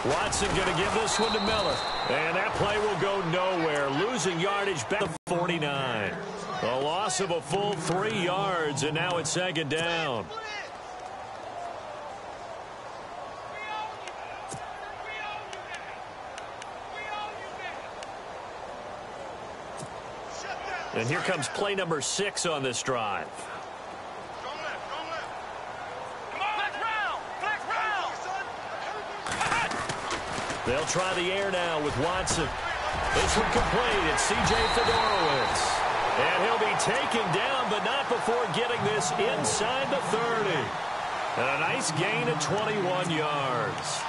Watson going to give this one to Miller. And that play will go nowhere. Losing yardage back to 49. A loss of a full 3 yards, and now it's 2nd down. And here comes play number 6 on this drive. They'll try the air now with Watson. This one complete. It's C.J. Fedorowicz. And he'll be taken down, but not before getting this inside the 30. And a nice gain of 21 yards.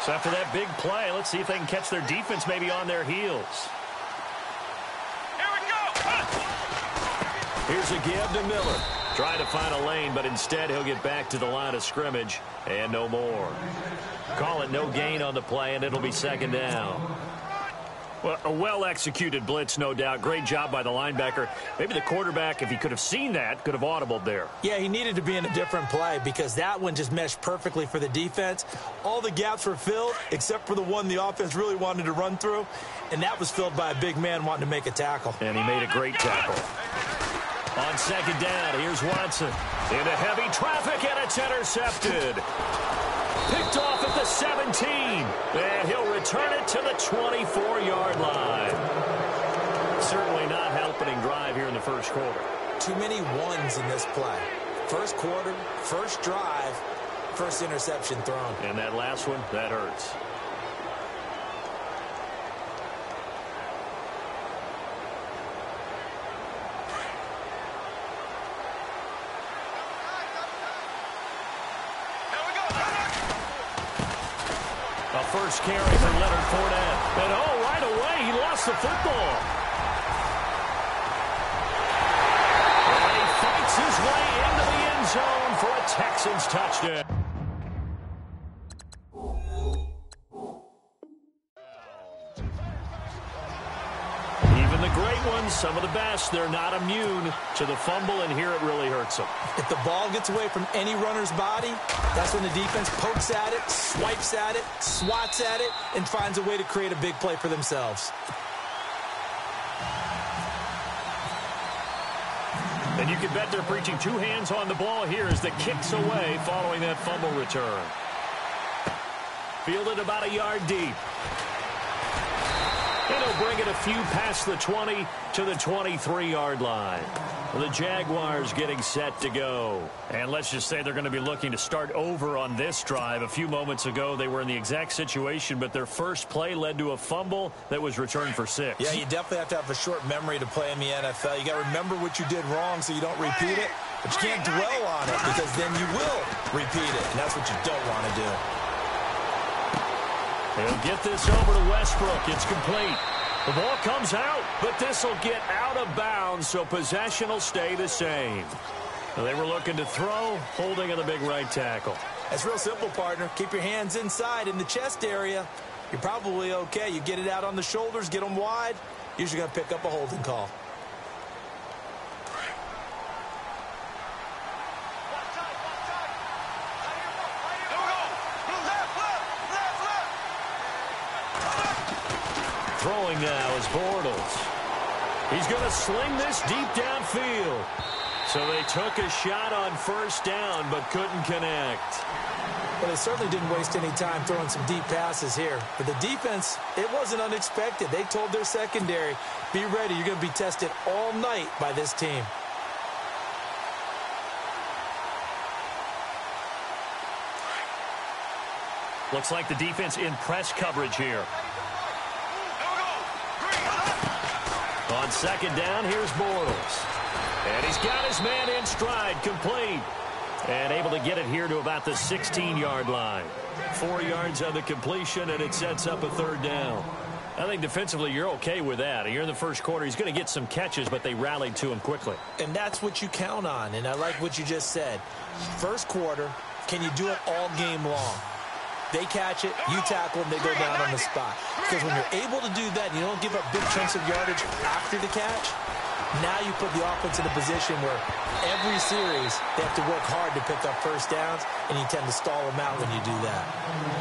So after that big play, let's see if they can catch their defense maybe on their heels. Here we go. Here's a give to Miller. Trying to find a lane, but instead he'll get back to the line of scrimmage and no more. Call it no gain on the play, and it'll be 2nd down. Well, a well-executed blitz, no doubt. Great job by the linebacker. Maybe the quarterback, if he could have seen that, could have audibled there. Yeah, he needed to be in a different play because that one just meshed perfectly for the defense. All the gaps were filled except for the one the offense really wanted to run through, and that was filled by a big man wanting to make a tackle. And he made a great tackle. On 2nd down, here's Watson. Into heavy traffic, and it's intercepted. Picked off at the 17. And he'll return it to the 24-yard line. Certainly not helping drive here in the first quarter. Too many ones in this play. First quarter, first drive, first interception thrown. And that last one, that hurts. First carry for Leonard Fournette. And oh, right away, he lost the football. And he fights his way into the end zone for a Texans touchdown. Even the great ones, some of the best, they're not immune to the fumble, and here it really hurts them. If the ball gets away from any runner's body, that's when the defense pokes at it, swipes at it, swats at it, and finds a way to create a big play for themselves. And you can bet they're preaching 2 hands on the ball here as the kick's away following that fumble return. Fielded about a yard deep. And he'll bring it a few past the 20 to the 23-yard line. The Jaguars getting set to go. And let's just say they're going to be looking to start over on this drive. A few moments ago, they were in the exact situation, but their first play led to a fumble that was returned for 6. Yeah, you definitely have to have a short memory to play in the NFL. You got to remember what you did wrong so you don't repeat it, but you can't dwell on it because then you will repeat it, and that's what you don't want to do. He'll get this over to Westbrook. It's complete. The ball comes out, but this will get out of bounds, so possession will stay the same. They were looking to throw, holding on the big right tackle. That's real simple, partner. Keep your hands inside in the chest area. You're probably okay. You get it out on the shoulders, get them wide. Usually going to pick up a holding call. Throwing now is Bortles. He's going to sling this deep downfield. So they took a shot on first down, but couldn't connect. Well, they certainly didn't waste any time throwing some deep passes here. But the defense, it wasn't unexpected. They told their secondary, be ready. You're going to be tested all night by this team. Looks like the defense in press coverage here. On second down, here's Bortles. And he's got his man in stride, complete. And able to get it here to about the 16-yard line. 4 yards on the completion, and it sets up a third down. I think defensively you're okay with that. Here in the first quarter, he's going to get some catches, but they rallied to him quickly. And that's what you count on, and I like what you just said. First quarter, can you do it all game long? They catch it, you tackle, and they go down on the spot. Because when you're able to do that and you don't give up big chunks of yardage after the catch, Now you put the offense in a position where every series they have to work hard to pick up first downs, and you tend to stall them out when you do that.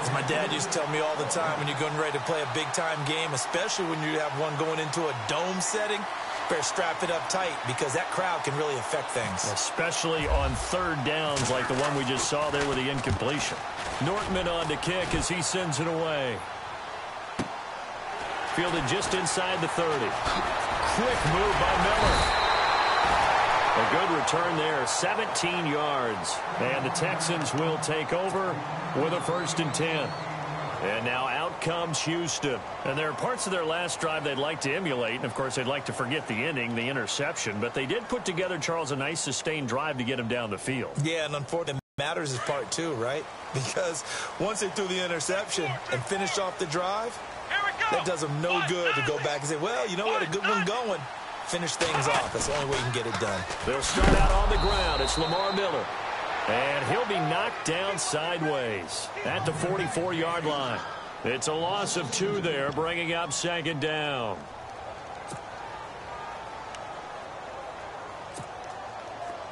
As my dad used to tell me all the time, when you're getting ready to play a big-time game, especially when you have one going into a dome setting, better strap it up tight because that crowd can really affect things. Especially on third downs like the one we just saw there with the incompletion. Nortman on to kick as he sends it away. Fielded just inside the 30. Quick move by Miller. A good return there, 17 yards. And the Texans will take over with a 1st and 10. And now out comes Houston. And there are parts of their last drive they'd like to emulate. And, of course, they'd like to forget the ending, the interception. But they did put together, Charles, a nice sustained drive to get him down the field. Yeah, and unfortunately, matters is part 2, right? Because once they threw the interception and finished off the drive, that does them no good to go back and say, well, you know what, a good one going. Finish things off. That's the only way you can get it done. They'll start out on the ground. It's Lamar Miller. And he'll be knocked down sideways at the 44-yard line. It's a loss of 2 there, bringing up 2nd down.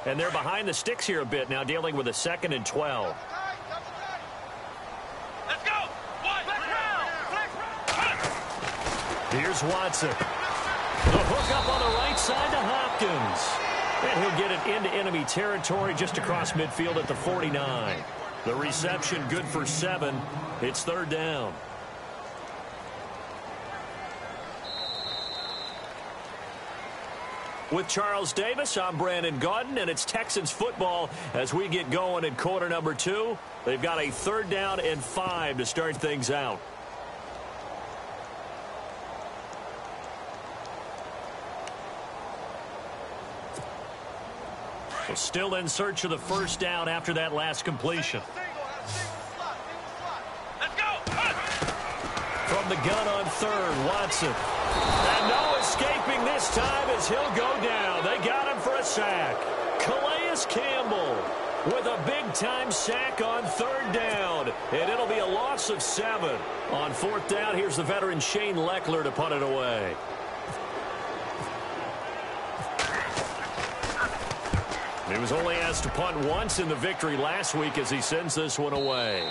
And they're behind the sticks here a bit now, dealing with a 2nd and 12. Here's Watson. The hook up on the right side to Hopkins. And he'll get it into enemy territory just across midfield at the 49. The reception good for 7. It's 3rd down. With Charles Davis, I'm Brandon Gaudin, and it's Texans football as we get going in quarter number 2. They've got a 3rd down and 5 to start things out. Still in search of the 1st down after that last completion. From the gun on 3rd, Watson. And no escaping this time as he'll go down. They got him for a sack. Calais Campbell with a big-time sack on 3rd down. And it'll be a loss of 7. On 4th down, here's the veteran Shane Leckler to punt it away. He was only asked to punt once in the victory last week as he sends this one away.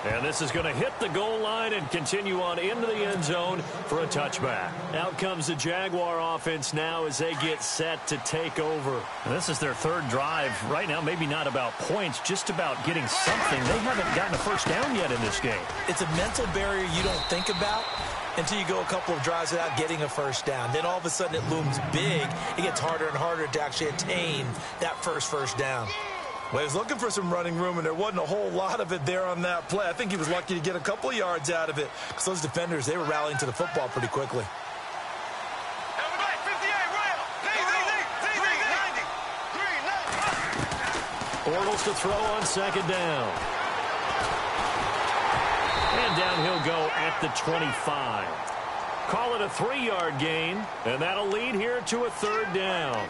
And this is going to hit the goal line and continue on into the end zone for a touchback. Out comes the Jaguar offense now as they get set to take over. And this is their 3rd drive. Right now, maybe not about points, just about getting something. They haven't gotten a 1st down yet in this game. It's a mental barrier you don't think about until you go a couple of drives without getting a 1st down. Then all of a sudden it looms big. It gets harder and harder to actually attain that first down. Well, he was looking for some running room, and there wasn't a whole lot of it there on that play. I think he was lucky to get a couple of yards out of it because those defenders, they were rallying to the football pretty quickly. Bortles to throw on 2nd down. And down he'll go at the 25. Call it a 3-yard gain, and that'll lead here to a 3rd down.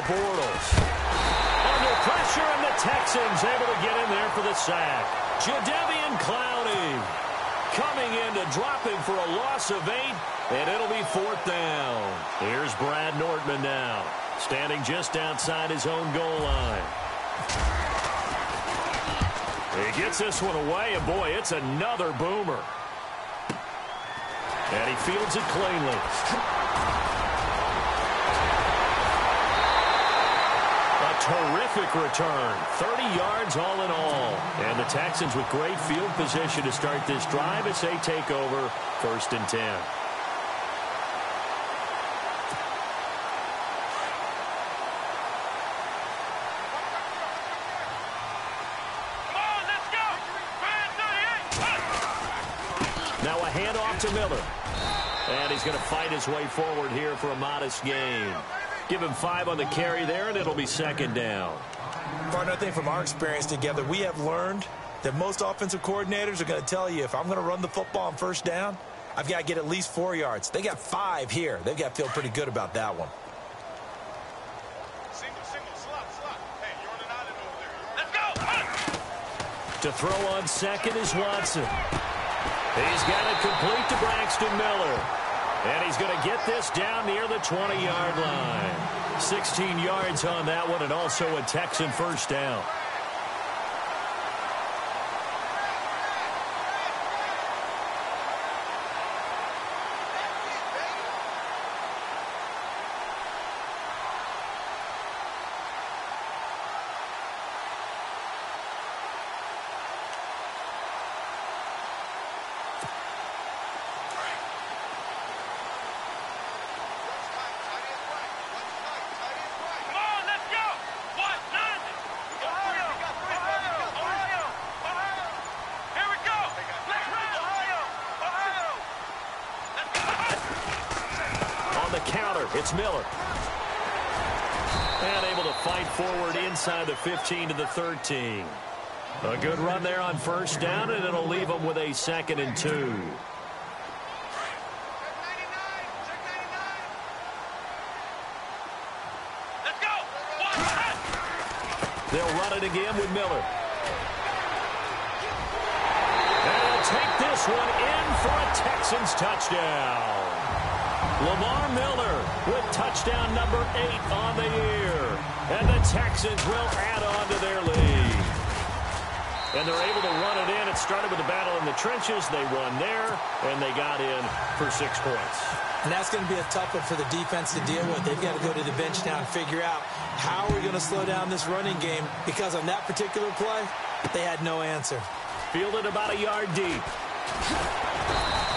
Bortles under pressure, and the Texans able to get in there for the sack. Jadeveon Clowney coming in to drop him for a loss of 8, and it'll be 4th down. Here's Brad Nortman now, standing just outside his own goal line. He gets this one away, and boy, it's another boomer. And he fields it cleanly. Terrific return. 30 yards all in all. And the Texans with great field position to start this drive as they take over 1st and 10. Now a handoff to Miller. And he's going to fight his way forward here for a modest gain. Give him 5 on the carry there, and it'll be 2nd down. Partner, I think from our experience together, we have learned that most offensive coordinators are going to tell you, if I'm going to run the football on first down, I've got to get at least 4 yards. They got 5 here. They've got to feel pretty good about that one. Slot. Hey, you're on an island over there. Let's go! To throw on second is Watson. He's got it complete to Braxton Miller. And he's going to get this down near the 20-yard line. 16 yards on that one, and also a Texan first down. It's Miller. And able to fight forward inside the 15 to the 13. A good run there on first down, and it'll leave them with a 2nd and 2. Let's go! They'll run it again with Miller. And they'll take this one in for a Texans touchdown. Lamar Miller with touchdown number 8 on the year. And the Texans will add on to their lead. And they're able to run it in. It started with a battle in the trenches. They won there, and they got in for 6 points. And that's going to be a tough one for the defense to deal with. They've got to go to the bench now and figure out how are we going to slow down this running game, because on that particular play, they had no answer. Fielded about a yard deep.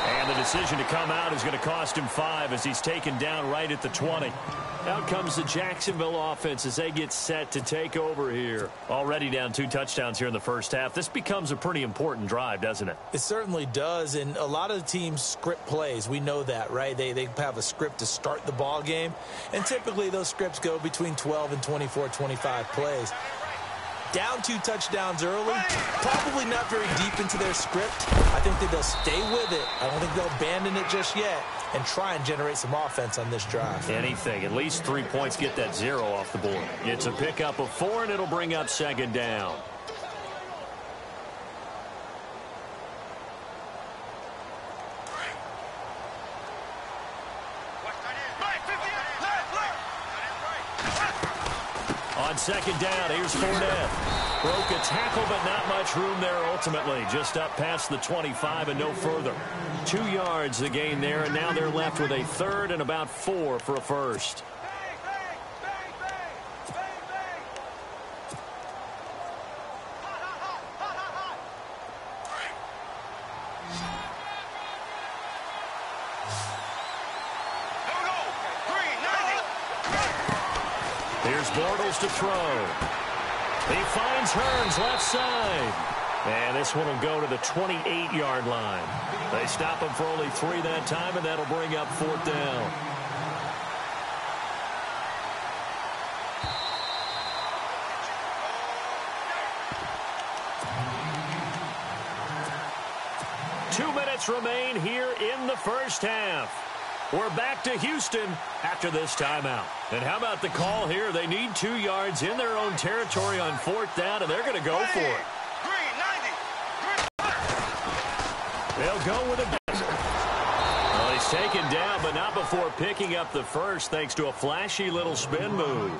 And the decision to come out is going to cost him 5 as he's taken down right at the 20. Out comes the Jacksonville offense as they get set to take over here. Already down 2 touchdowns here in the first half. This becomes a pretty important drive, doesn't it? It certainly does, and a lot of the teams script plays. We know that, right? They have a script to start the ball game, and typically those scripts go between 12 and 24, 25 plays. Down 2 touchdowns early, probably not very deep into their script. I think that they'll stay with it. I don't think they'll abandon it just yet and try and generate some offense on this drive. Anything. At least 3 points, get that 0 off the board. It's a pickup of 4, and it'll bring up 2nd down. On 2nd down, here's Fournette. Broke a tackle, but not much room there ultimately. Just up past the 25 and no further. 2 yards the gain there, and now they're left with a 3rd and about 4 for a first. Here's Bortles to throw. He finds Hearns left side. And this one will go to the 28-yard line. They stop him for only 3 that time, and that'll bring up 4th down. Two minutes remain here in the first half. We're back to Houston after this timeout. And how about the call here? They need 2 yards in their own territory on 4th down, and they're going to go for it. They'll go with a desert. Well, he's taken down, but not before picking up the first thanks to a flashy little spin move.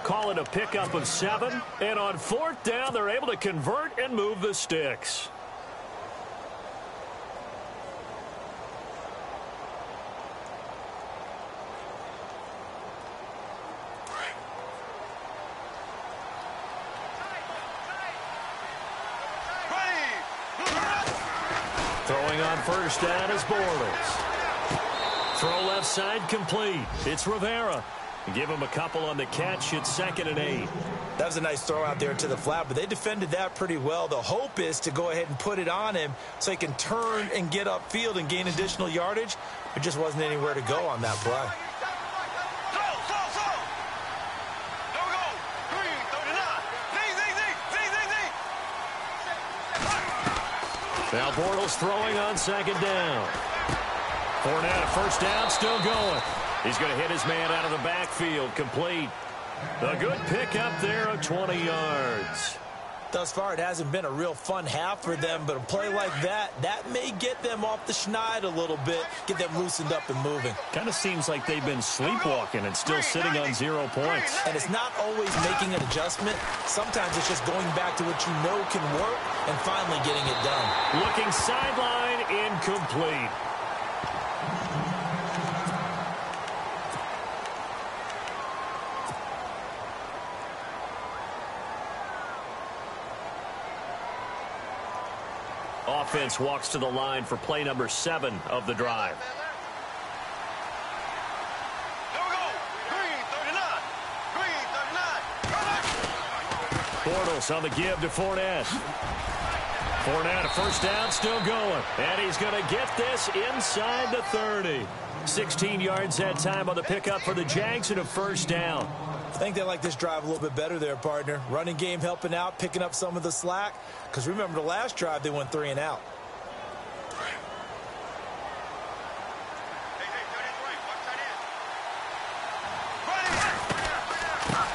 Call it a pickup of 7, and on 4th down, they're able to convert and move the sticks. Throwing on first down is Bortles. Throw left side complete. It's Rivera. Give him a couple on the catch. It's 2nd and 8. That was a nice throw out there to the flat, but they defended that pretty well. The hope is to go ahead and put it on him so he can turn and get upfield and gain additional yardage. There just wasn't anywhere to go on that play. Now Bortles throwing on second down. Fournette, a first down, still going. He's going to hit his man out of the backfield, complete. A good pickup there of 20 yards. Thus far, it hasn't been a real fun half for them, but a play like that may get them off the schneid a little bit, get them loosened up and moving. Kind of seems like they've been sleepwalking and still sitting on 0 points. And it's not always making an adjustment. Sometimes it's just going back to what you know can work and finally getting it done. Looking sideline, incomplete. Offense walks to the line for play number 7 of the drive. Here we go. Green 39. Bortles on the give to Fournette. Fournette, a first down, still going. And he's going to get this inside the 30. 16 yards that time on the pickup for the Jags and a first down. I think they like this drive a little bit better there, partner. Running game helping out, picking up some of the slack. Because remember, the last drive, they went 3 and out.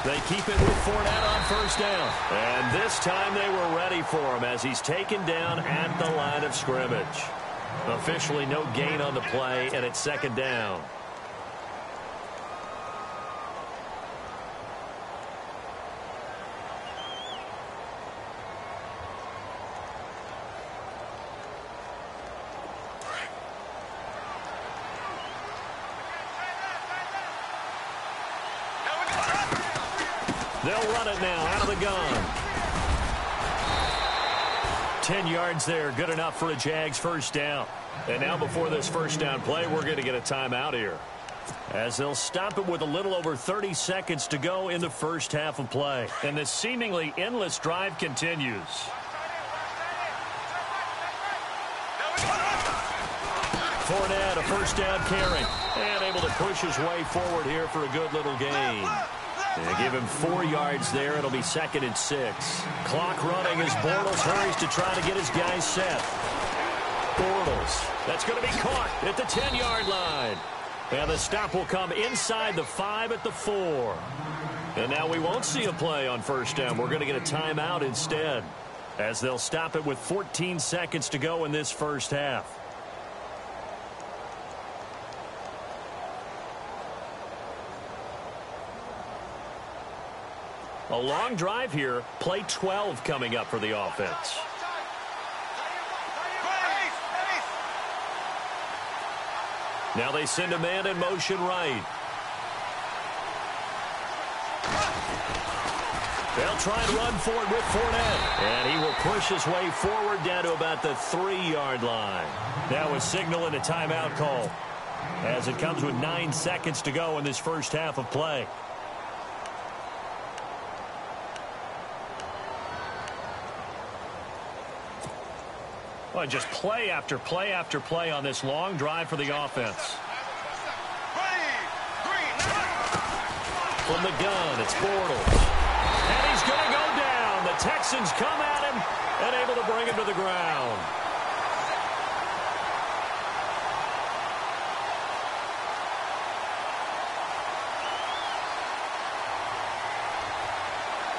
They keep it with Fournette on first down. And this time they were ready for him as he's taken down at the line of scrimmage. Officially no gain on the play, and it's second down. They'll run it now out of the gun. 10 yards there, good enough for a Jags first down. And now before this first down play, we're going to get a timeout here, as they'll stop it with a little over 30 seconds to go in the first half of play. And this seemingly endless drive continues. Fournette, a first down carry, and able to push his way forward here for a good little gain. They give him 4 yards there. It'll be 2nd and 6. Clock running as Bortles hurries to try to get his guys set. Bortles, that's going to be caught at the 10-yard line. And the stop will come inside the 5 at the 4. And now we won't see a play on first down. We're going to get a timeout instead, as they'll stop it with 14 seconds to go in this first half. A long drive here. Play 12 coming up for the offense. Now they send a man in motion right. They'll try and run for it with Fournette. And he will push his way forward down to about the 3-yard line. Now a signal and a timeout call, as it comes with 9 seconds to go in this first half of play. Well, just play after play after play on this long drive for the offense. From the gun, it's Bortles. And he's going to go down. The Texans come at him and able to bring him to the ground.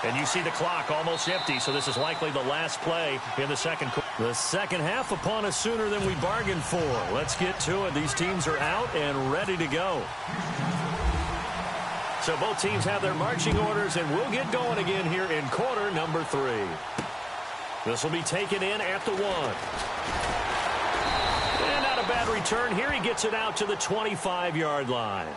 And you see the clock almost empty, so this is likely the last play in the second quarter. The second half upon us sooner than we bargained for. Let's get to it. These teams are out and ready to go. So both teams have their marching orders, and we'll get going again here in quarter number 3. This will be taken in at the 1. And not a bad return here. He gets it out to the 25-yard line.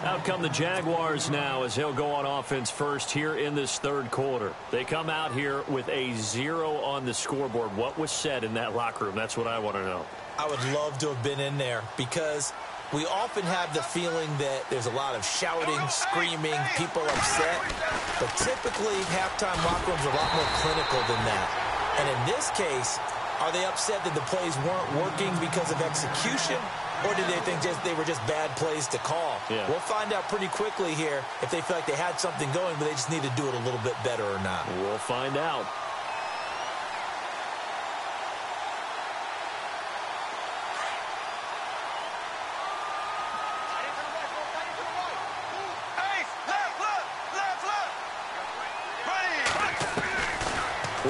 Out come the Jaguars now as he'll go on offense first here in this third quarter. They come out here with a 0 on the scoreboard. What was said in that locker room? That's what I want to know. I would love to have been in there, because we often have the feeling that there's a lot of shouting, screaming, people upset. But typically, halftime locker rooms are a lot more clinical than that. And in this case, are they upset that the plays weren't working because of execution? Or did they think they were just bad plays to call? Yeah. We'll find out pretty quickly here if they feel like they had something going, but they just need to do it a little bit better or not. We'll find out.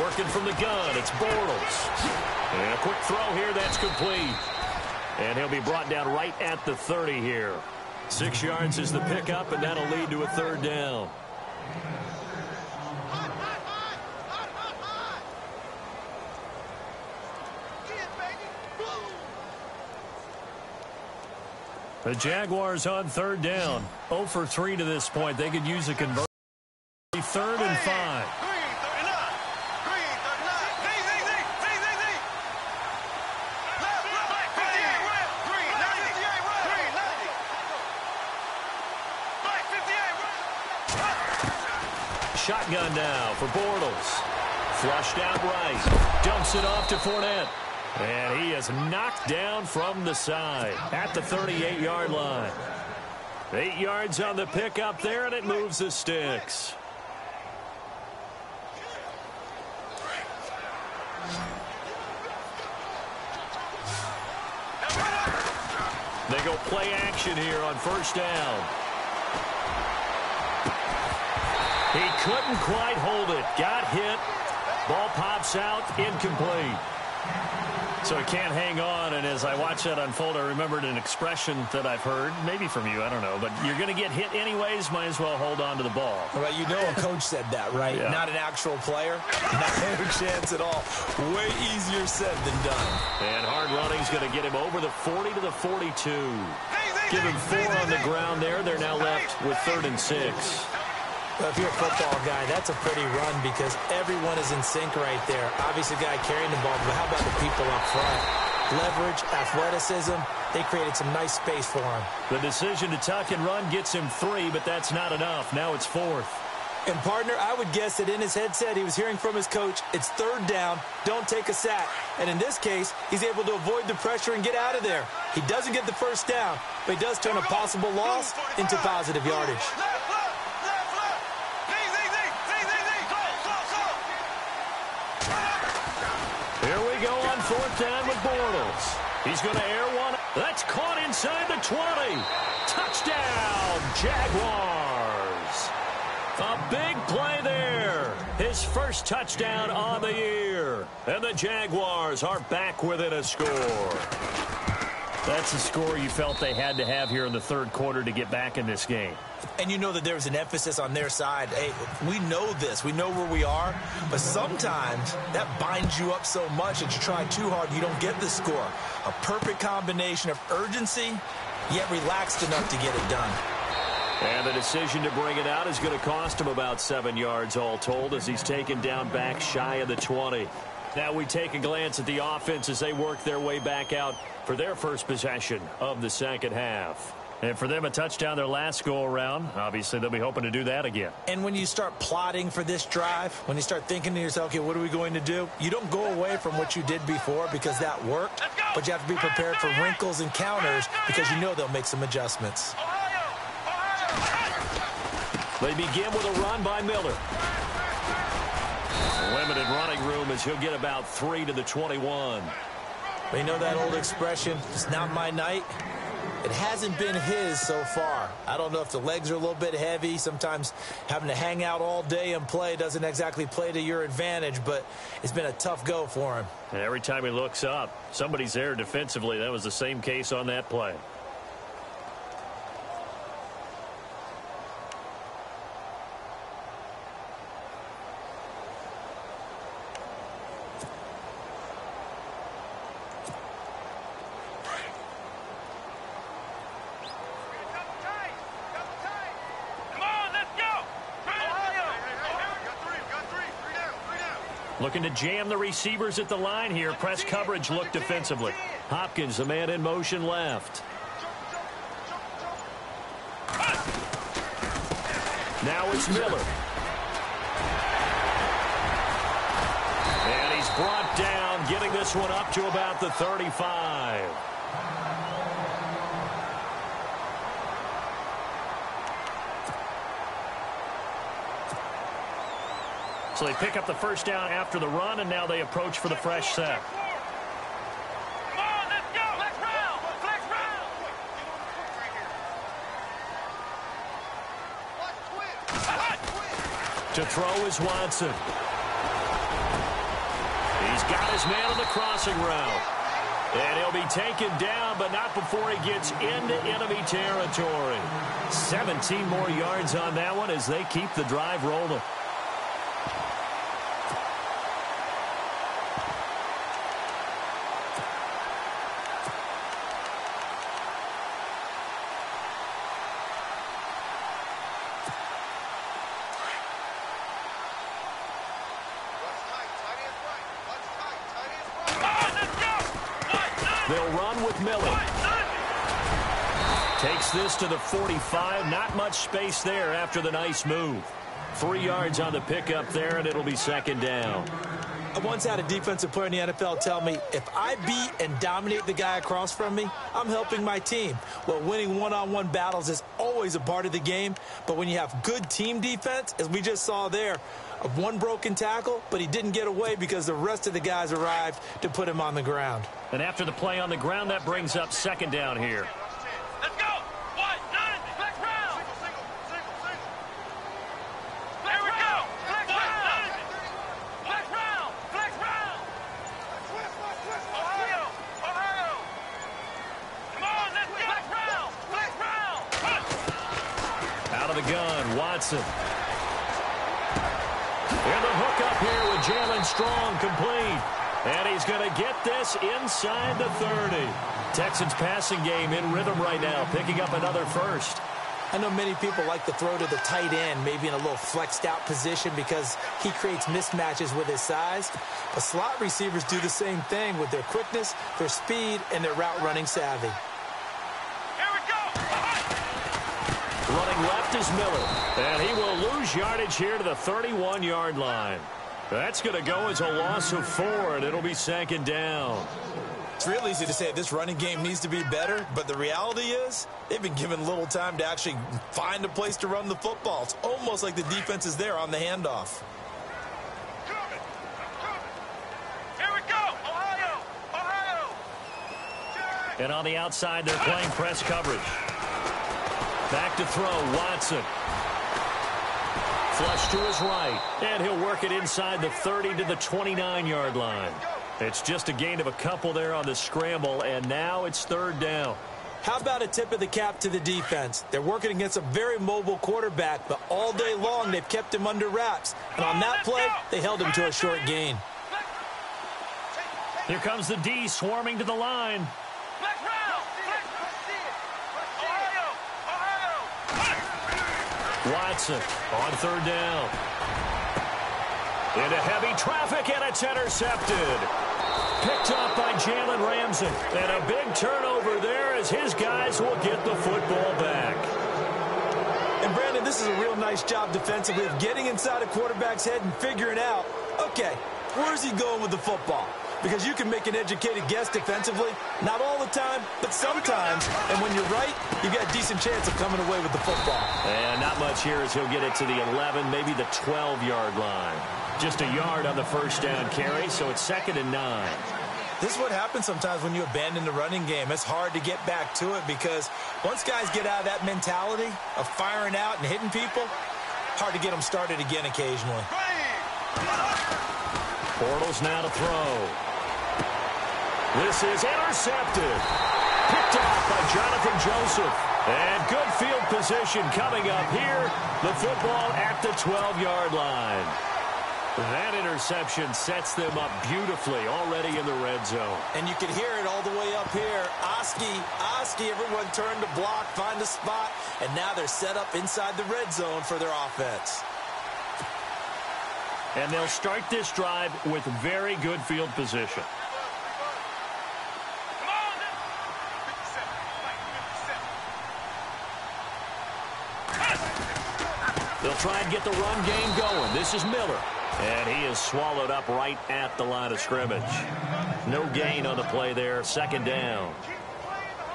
Working from the gun, it's Bortles. And a quick throw here, that's complete. And he'll be brought down right at the 30 here. 6 yards is the pickup, and that'll lead to a third down. The Jaguars on third down. 0 for 3 to this point. They could use a conversion. 3rd and 5. Shotgun now for Bortles. Flushed out right. Dumps it off to Fournette. And he is knocked down from the side at the 38-yard line. 8 yards on the pickup there, and it moves the sticks. They go play action here on first down. He couldn't quite hold it. Got hit. Ball pops out. Incomplete. So he can't hang on, and as I watch that unfold, I remembered an expression that I've heard, maybe from you, I don't know, but you're going to get hit anyways, might as well hold on to the ball. Well, you know a coach said that, right? Yeah. Not an actual player. Not a chance at all. Way easier said than done. And hard running's going to get him over the 40 to the 42. Give him 4 on the ground there. They're now left with 3rd and 6. Well, if you're a football guy, that's a pretty run because everyone is in sync right there. Obviously, the guy carrying the ball, but how about the people up front? Leverage, athleticism, they created some nice space for him. The decision to tuck and run gets him 3, but that's not enough. Now it's 4th. And, partner, I would guess that in his headset he was hearing from his coach, it's 3rd down, don't take a sack. And in this case, he's able to avoid the pressure and get out of there. He doesn't get the first down, but he does turn a possible loss into positive yardage. Here we go on 4th down with Bortles. He's going to air one. That's caught inside the 20. Touchdown, Jaguars. A big play there. His first touchdown on the year. And the Jaguars are back within a score. That's the score you felt they had to have here in the 3rd quarter to get back in this game. And you know that there's an emphasis on their side. Hey, we know this. We know where we are. But sometimes that binds you up so much that you try too hard, you don't get the score. A perfect combination of urgency, yet relaxed enough to get it done. And the decision to bring it out is going to cost him about 7 yards all told as he's taken down back shy of the 20. Now we take a glance at the offense as they work their way back out for their first possession of the second half. And for them, a touchdown their last go-around. Obviously, they'll be hoping to do that again. And when you start plotting for this drive, when you start thinking to yourself, okay, what are we going to do? You don't go away from what you did before because that worked. But you have to be prepared for wrinkles and counters because you know they'll make some adjustments. They begin with a run by Miller. Limited running room as he'll get about 3 to the 21. But you know that old expression, it's not my night? It hasn't been his so far. I don't know if the legs are a little bit heavy. Sometimes having to hang out all day and play doesn't exactly play to your advantage, but it's been a tough go for him. And every time he looks up, somebody's there defensively. That was the same case on that play. Looking to jam the receivers at the line here. Press coverage look defensively. Hopkins, the man in motion left. Now it's Miller. And he's brought down, getting this one up to about the 35. So they pick up the first down after the run, and now they approach for the fresh set. Come on, let's go. Flex round. Flex round. To throw is Watson. got his man on the crossing route. And he'll be taken down, but not before he gets into enemy territory. 17 more yards on that one as they keep the drive rolling. They'll run with Miller. Takes this to the 45. Not much space there after the nice move. 3 yards on the pickup there, and it'll be second down. I once had a defensive player in the NFL tell me, if I beat and dominate the guy across from me, I'm helping my team. Well, winning one-on-one battles is always a part of the game, but when you have good team defense, as we just saw there, of one broken tackle, but he didn't get away because the rest of the guys arrived to put him on the ground. And after the play on the ground, that brings up second down here. Let's go. 1, 9, flex round. There we go. Flex round. Flex round. Flex round. Ohio. Ohio. Come on, let's go. Flex round. Flex round. Out of the gun, Watson. And the hook up here with Jalen Strong, complete. And he's going to get this inside the 30. Texans passing game in rhythm right now, picking up another first. I know many people like to throw to the tight end, maybe in a little flexed out position because he creates mismatches with his size. But slot receivers do the same thing with their quickness, their speed, and their route running savvy. Here we go. Running left is Miller, and he will lose yardage here to the 31-yard line. That's going to go as a loss of 4, and it'll be second down. It's real easy to say this running game needs to be better, but the reality is they've been given little time to actually find a place to run the football. It's almost like the defense is there on the handoff. Here we go. Ohio. Ohio. And on the outside, they're playing press coverage. Back to throw, Watson. Flush to his right, and he'll work it inside the 30 to the 29-yard line. It's just a gain of a couple there on the scramble, and now it's third down. How about a tip of the cap to the defense? They're working against a very mobile quarterback, but all day long they've kept him under wraps. And on that play, they held him to a short gain. Here comes the D swarming to the line. Watson on third down. Into heavy traffic, and it's intercepted. Picked up by Jalen Ramsey. And a big turnover there as his guys will get the football back. And, Brandon, this is a real nice job defensively of getting inside a quarterback's head and figuring out, okay, where's he going with the football? Because you can make an educated guess defensively. Not all the time, but sometimes. And when you're right, you've got a decent chance of coming away with the football. And not much here as he'll get it to the 11, maybe the 12-yard line. Just a yard on the first down carry, so it's 2nd and 9. This is what happens sometimes when you abandon the running game. It's hard to get back to it because once guys get out of that mentality of firing out and hitting people, hard to get them started again occasionally. Bortles now to throw. This is intercepted. Picked off by Jonathan Joseph. And good field position coming up here. The football at the 12-yard line. That interception sets them up beautifully already in the red zone. And you can hear it all the way up here. Oski, everyone turned to block, find a spot, and now they're set up inside the red zone for their offense. And they'll start this drive with very good field position. They'll try and get the run game going. This is Miller. And he is swallowed up right at the line of scrimmage. No gain on the play there. 2nd down.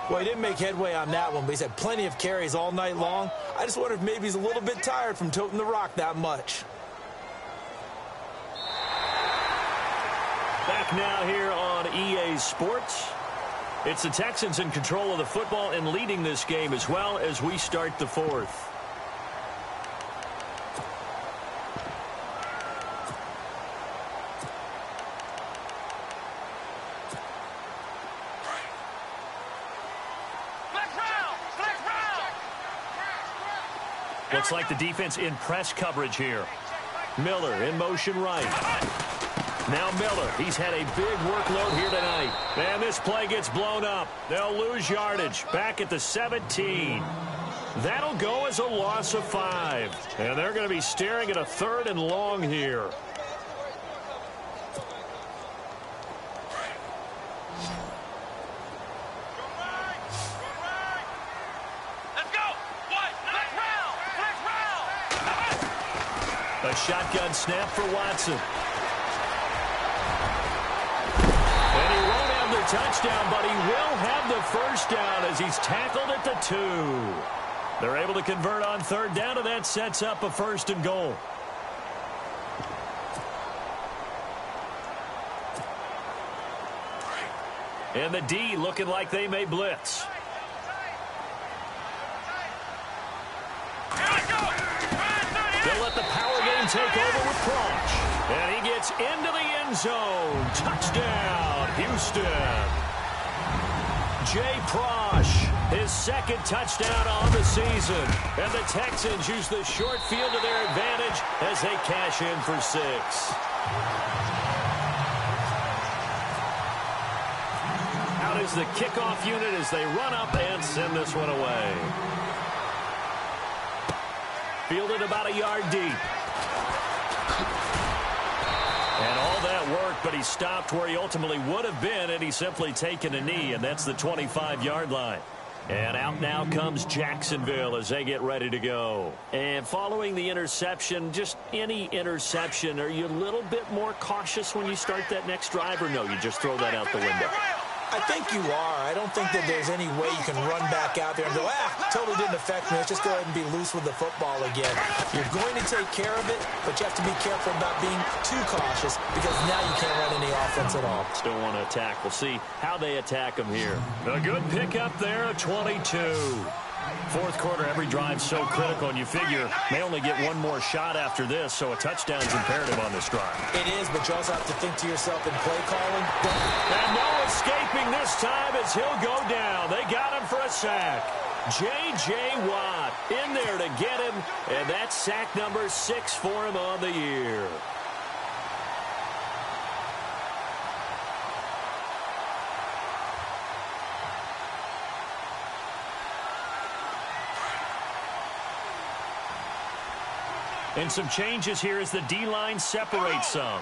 Well, he didn't make headway on that one, but he's had plenty of carries all night long. I just wonder if maybe he's a little bit tired from toting the rock that much. Back now here on EA Sports. It's the Texans in control of the football and leading this game as well as we start the 4th. Looks like the defense in press coverage here. Miller in motion right. Now Miller, he's had a big workload here tonight. And this play gets blown up. They'll lose yardage back at the 17. That'll go as a loss of 5. And they're going to be staring at a 3rd and long here. A shotgun snap for Watson. And he won't have the touchdown, but he will have the first down as he's tackled at the 2. They're able to convert on 3rd down, and that sets up a 1st and goal. And the D looking like they may blitz. They'll let the power game take over with Prosh. And he gets into the end zone. Touchdown, Houston. Jay Prosh, his 2nd touchdown on the season. And the Texans use the short field to their advantage as they cash in for 6. Out is the kickoff unit as they run up and send this one away. Fielded about a yard deep. And all that work, but he stopped where he ultimately would have been, and he's simply taken a knee, and that's the 25-yard line. And out now comes Jacksonville as they get ready to go. And following the interception, just any interception, are you a little bit more cautious when you start that next drive, or no, you just throw that out the window? I think you are. I don't think that there's any way you can run back out there and go, totally didn't affect me. Let's just go ahead and be loose with the football again. You're going to take care of it, but you have to be careful about being too cautious because now you can't run any offense at all. Still want to attack. We'll see how they attack them here. A good pickup there, a 22. 4th quarter, every drive's so critical, and you figure may only get one more shot after this, so a touchdown's imperative on this drive. It is, but you also have to think to yourself in play calling. And no escaping this time as he'll go down. They got him for a sack. J.J. Watt in there to get him, and that's sack number 6 for him on the year. And some changes here as the D-line separates some.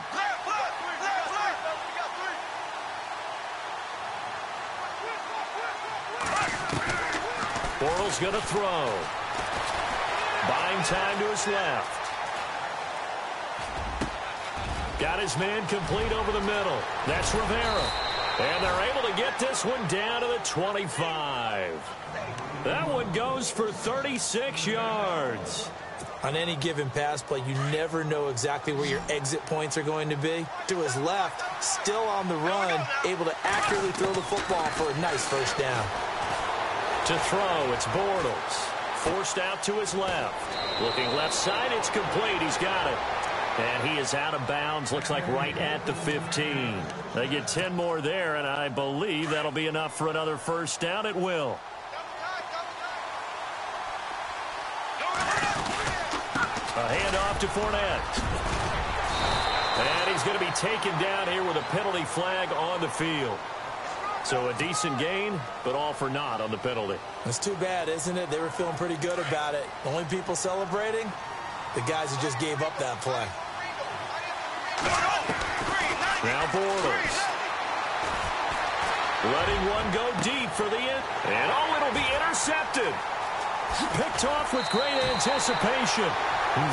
Bortles going to throw. Buying time to his left. Got his man complete over the middle. That's Rivera. And they're able to get this one down to the 25. That one goes for 36 yards. On any given pass play, you never know exactly where your exit points are going to be. To his left, still on the run, able to accurately throw the football for a nice first down. To throw, it's Bortles. Forced out to his left. Looking left side, it's complete. He's got it. And he is out of bounds, looks like right at the 15. They get 10 more there, and I believe that'll be enough for another first down. It will. A handoff to Fournette. And he's going to be taken down here with a penalty flag on the field. So a decent gain, but all for naught on the penalty. It's too bad, isn't it? They were feeling pretty good about it. The only people celebrating, the guys who just gave up that play. Now Bortles. Letting one go deep for the end. And it'll be intercepted. Picked off with great anticipation.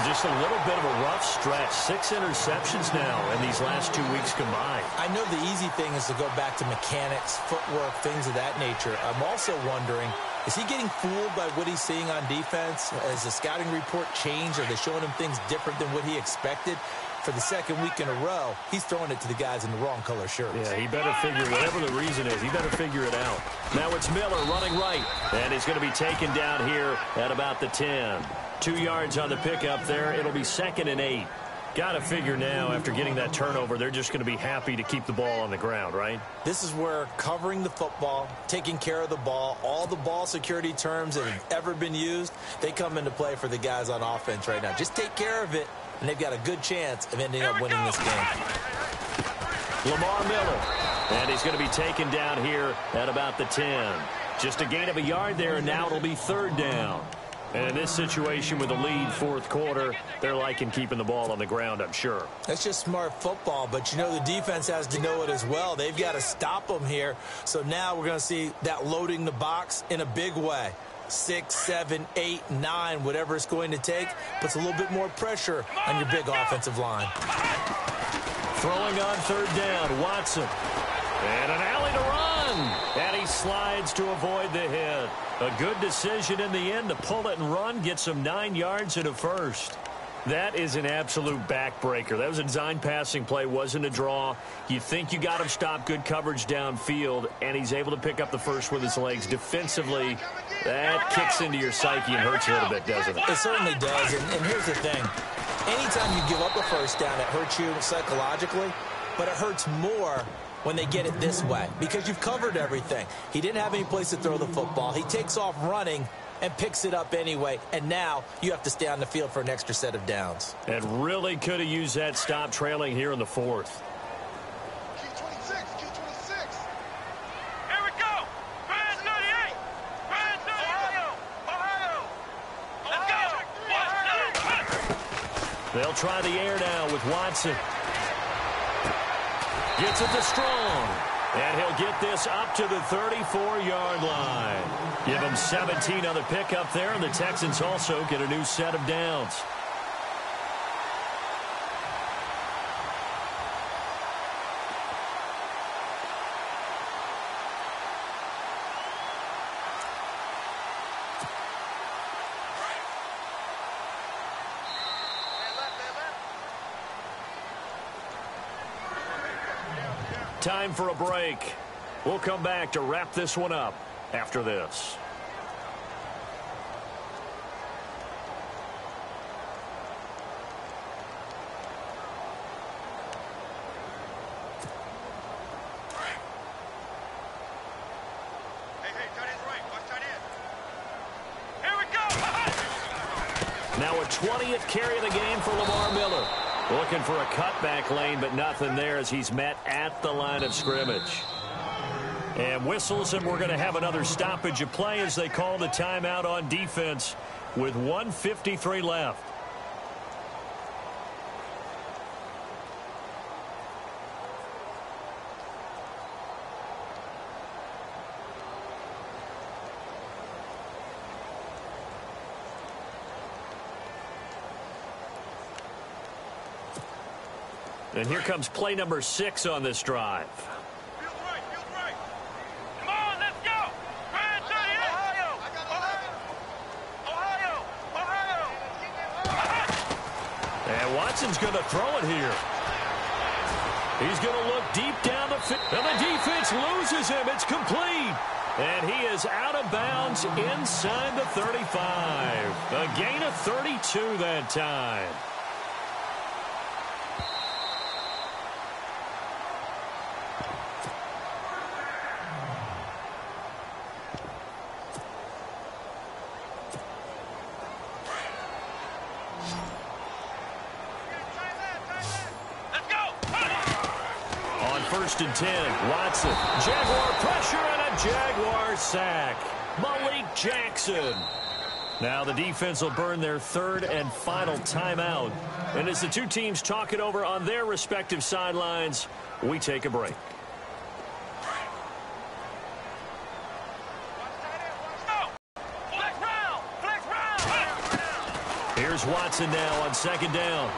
Just a little bit of a rough stretch. 6 interceptions now in these last 2 weeks combined. I know the easy thing is to go back to mechanics, footwork, things of that nature. I'm also wondering, is he getting fooled by what he's seeing on defense? Has the scouting report changed? Are they showing him things different than what he expected? For the second week in a row, he's throwing it to the guys in the wrong color shirts. Yeah, he better figure, whatever the reason is, he better figure it out. Now it's Miller running right, and he's going to be taken down here at about the 10. 2 yards on the pickup there. It'll be 2nd and 8. Got to figure now, after getting that turnover, they're just going to be happy to keep the ball on the ground, right? This is where covering the football, taking care of the ball, all the ball security terms that have ever been used, they come into play for the guys on offense right now. Just take care of it, and they've got a good chance of ending up winning this game. Lamar Miller, and he's going to be taken down here at about the 10. Just a gain of a yard there, and now it'll be third down. And in this situation with the lead fourth quarter, they're liking keeping the ball on the ground, I'm sure. That's just smart football, but you know the defense has to know it as well. They've got to stop them here. So now we're going to see that loading the box in a big way. 6, 7, 8, 9, whatever it's going to take, puts a little bit more pressure on your big offensive line. Throwing on third down, Watson. And an alley to run. And he slides to avoid the hit. A good decision in the end to pull it and run, get some 9 yards and a first. That is an absolute backbreaker. That was a design passing play, wasn't a draw. You think you got him stopped, good coverage downfield, and he's able to pick up the first with his legs. Defensively, that kicks into your psyche and hurts a little bit, doesn't it? It certainly does, and here's the thing. Anytime you give up a first down, it hurts you psychologically, but it hurts more when they get it this way because you've covered everything. He didn't have any place to throw the football. He takes off running and picks it up anyway, and now you have to stay on the field for an extra set of downs. And really could have used that stop trailing here in the fourth. Key 26. Here we go. Brand 38. Brand 38. Ohio. Let's go. They'll try the air now with Watson. Gets it to Strong. And he'll get this up to the 34-yard line. Give him 17 on the pickup there, and the Texans also get a new set of downs. Time for a break. We'll come back to wrap this one up after this. Hey, tight end's right. Watch tight end. Here we go. Now a 20th carry of the game for Lamar Miller. Looking for a cutback lane, but nothing there as he's met at the line of scrimmage. And whistles, and we're going to have another stoppage of play as they call the timeout on defense with 1:53 left. And here comes play number 6 on this drive. Feels right. Come on, let's go. Brand 38. Ohio. And Watson's going to throw it here. He's going to look deep down the field. And the defense loses him. It's complete. And he is out of bounds inside the 35. A gain of 32 that time. First and 10, Watson. Jaguar pressure and a Jaguar sack. Malik Jackson. Now the defense will burn their third and final timeout. And as the two teams talk it over on their respective sidelines, we take a break. Here's Watson now on second down.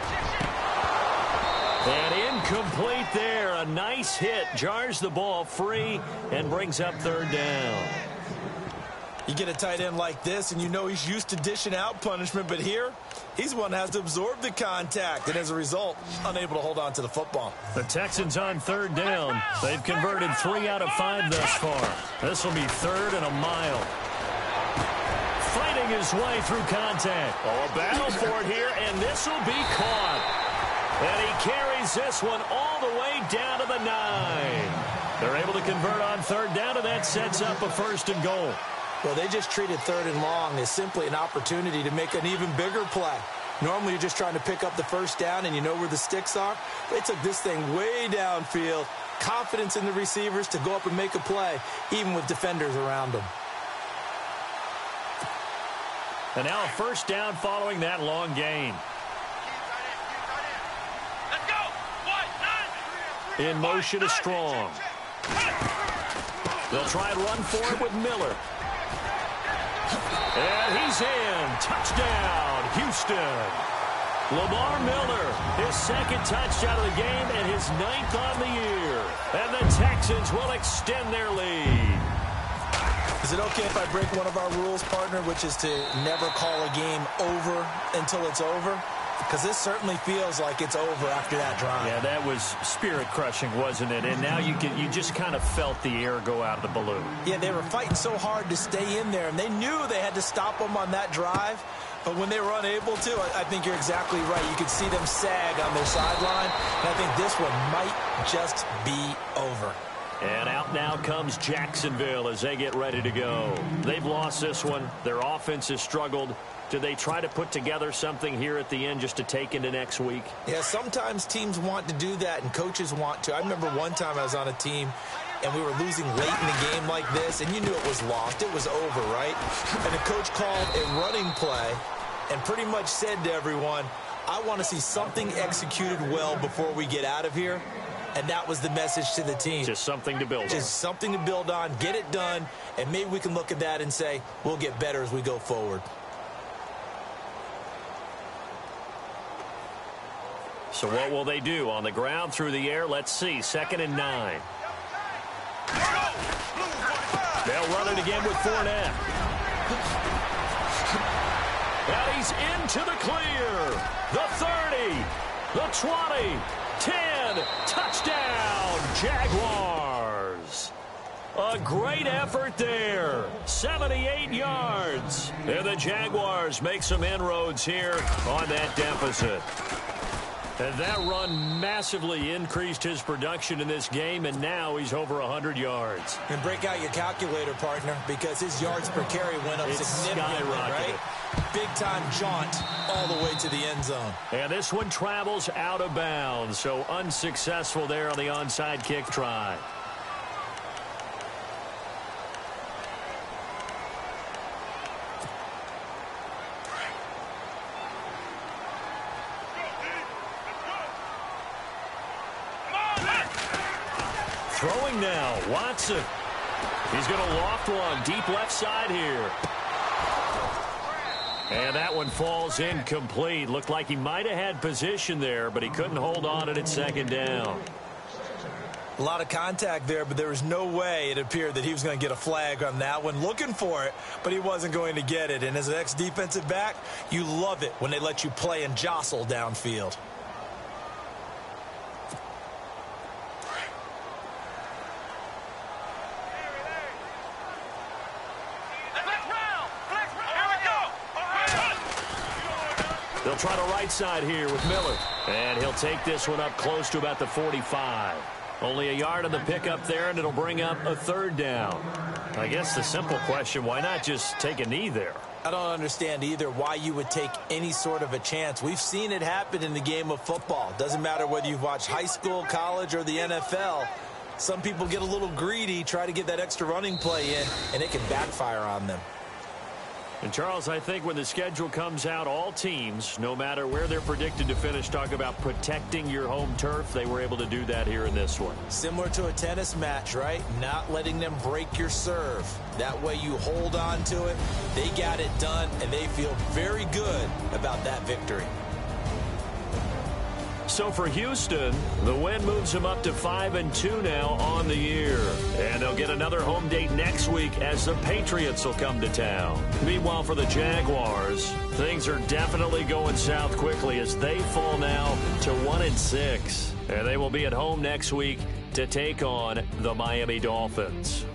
And incomplete there. A nice hit. Jars the ball free and brings up third down. You get a tight end like this, and you know he's used to dishing out punishment, but here, he's one that has to absorb the contact, and as a result, unable to hold on to the football. The Texans on third down. They've converted 3 out of 5 thus far. This will be third and a mile. Fighting his way through contact. Oh, a battle for it here, and this will be caught. And he carries this one all the way down to the 9. They're able to convert on third down, and that sets up a first and goal. Well, they just treated third and long as simply an opportunity to make an even bigger play. Normally, you're just trying to pick up the first down, and you know where the sticks are. They took this thing way downfield. Confidence in the receivers to go up and make a play, even with defenders around them. And now a first down following that long gain. Let's go. In motion is Strong. They'll try and run for it with Miller. And he's in. Touchdown, Houston. Lamar Miller, his second touchdown of the game and his 9th on the year. And the Texans will extend their lead. Is it okay if I break one of our rules, partner, which is to never call a game over until it's over? Because this certainly feels like it's over after that drive. Yeah, that was spirit-crushing, wasn't it? And now you just kind of felt the air go out of the balloon. Yeah, they were fighting so hard to stay in there, and they knew they had to stop them on that drive. But when they were unable to, I think you're exactly right. You could see them sag on their sideline, and I think this one might just be over. And out now comes Jacksonville as they get ready to go. They've lost this one. Their offense has struggled. Do they try to put together something here at the end just to take into next week? Yeah, sometimes teams want to do that and coaches want to. I remember one time I was on a team and we were losing late in a game like this, and you knew it was lost. It was over, right? And the coach called a running play and pretty much said to everyone, I want to see something executed well before we get out of here. And that was the message to the team. Just something to build on. Just something to build on, get it done, and maybe we can look at that and say, we'll get better as we go forward. So what will they do? On the ground, through the air, let's see. 2nd and 9. They'll run it again with Fournette. And he's into the clear. The 30, the 20, 10, touchdown, Jaguars. A great effort there. 78 yards. And the Jaguars make some inroads here on that deficit. And that run massively increased his production in this game, and now he's over 100 yards. And break out your calculator, partner, because his yards per carry went up significantly, right? Big-time jaunt all the way to the end zone. And this one travels out of bounds, so unsuccessful there on the onside kick try. Throwing now, Watson. He's going to loft one deep left side here. And that one falls incomplete. Looked like he might have had position there, but he couldn't hold on at 2nd down. A lot of contact there, but there was no way it appeared that he was going to get a flag on that one. Looking for it, but he wasn't going to get it. And as an ex-defensive back, you love it when they let you play and jostle downfield. They'll try the right side here with Miller. And he'll take this one up close to about the 45. Only a yard on the pickup there, and it'll bring up a 3rd down. I guess the simple question, why not just take a knee there? I don't understand either why you would take any sort of a chance. We've seen it happen in the game of football. Doesn't matter whether you've watched high school, college, or the NFL. Some people get a little greedy, try to get that extra running play in, and it can backfire on them. And, Charles, I think when the schedule comes out, all teams, no matter where they're predicted to finish, talk about protecting your home turf. They were able to do that here in this one. Similar to a tennis match, right? Not letting them break your serve. That way you hold on to it. They got it done, and they feel very good about that victory. So for Houston, the win moves them up to 5-2 now on the year. And they'll get another home date next week as the Patriots will come to town. Meanwhile, for the Jaguars, things are definitely going south quickly as they fall now to 1-6. And they will be at home next week to take on the Miami Dolphins.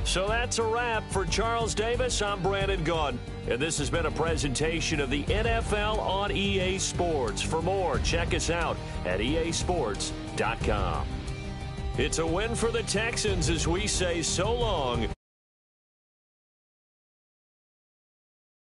So that's a wrap. For Charles Davis, I'm Brandon Gaudin. And this has been a presentation of the NFL on EA Sports. For more, check us out at easports.com. It's a win for the Texans as we say so long.